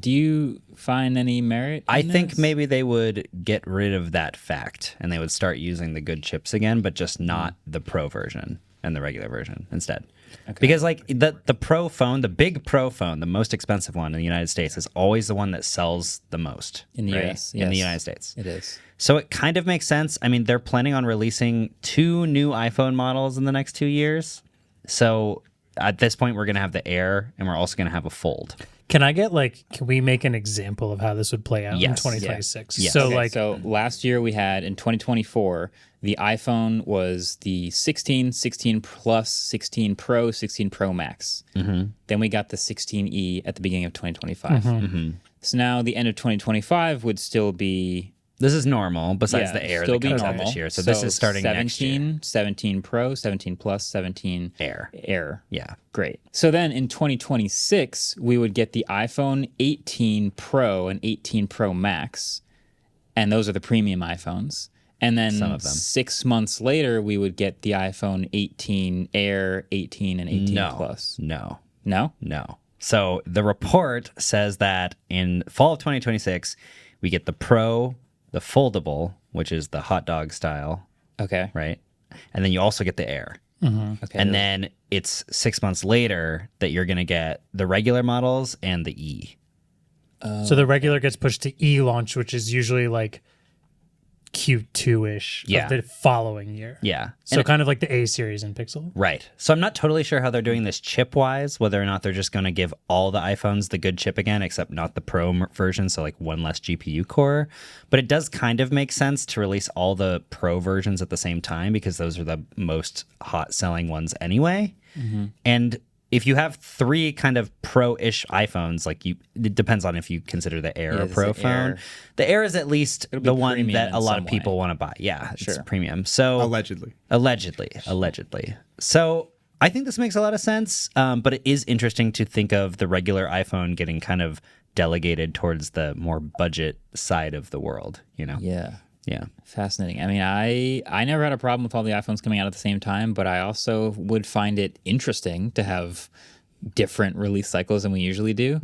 Do you find any merit in I think this? maybe they would get rid of that fact and they would start using the good chips again, but just not the Pro version and the regular version instead. Okay. Because like the Pro phone, the big Pro phone, the most expensive one in the United States is always the one that sells the most in the right? US. In the Yes, United States. it is. So it kind of makes sense. I mean, they're planning on releasing 2 new iPhone models in the next 2 years. So at this point, we're going to have the Air and we're also going to have a Fold. Can we make an example of how this would play out in Yes. 2026? Yes. So Okay, so last year we had in 2024, the iPhone was the 16, 16 Plus, 16 Pro, 16 Pro Max. Mm-hmm. Then we got the 16e at the beginning of 2025. Mm-hmm. So now the end of 2025 would still be This is normal besides the Air still that be comes out normal. this year. So this is starting 17, next year. 17 Pro, 17 Plus, 17 Air. Yeah. Great. So then in 2026, we would get the iPhone 18 Pro and 18 Pro Max, and those are the premium iPhones. And then Some of them. 6 months later, we would get the iPhone 18 Air, 18, and 18 Plus. No. No? No. So the report says that in fall of 2026, we get the Pro, the foldable, which is the hot dog style, Okay. right? And then you also get the Air. Okay. And then it's 6 months later that you're going to get the regular models and the E. So the regular gets pushed to E launch, which is usually like Q2-ish Yeah. of the following year. Yeah. So kind of like the A series in Pixel. Right. So I'm not totally sure how they're doing this chip-wise, whether or not they're just going to give all the iPhones the good chip again, except not the Pro version, so like one less GPU core. But it does kind of make sense to release all the Pro versions at the same time because those are the most hot-selling ones anyway. And if you have 3 kind of Pro-ish iPhones, it depends on if you consider the Air a it's Pro the phone. Air. The Air is at least be the one premium that in a lot some of people way. want to buy. Yeah, it's Sure. premium. So Allegedly. Allegedly. So I think this makes a lot of sense, but it is interesting to think of the regular iPhone getting kind of delegated towards the more budget side of the world, you know? Yeah. Yeah. Fascinating. I mean, I never had a problem with all the iPhones coming out at the same time, but I also would find it interesting to have different release cycles than we usually do.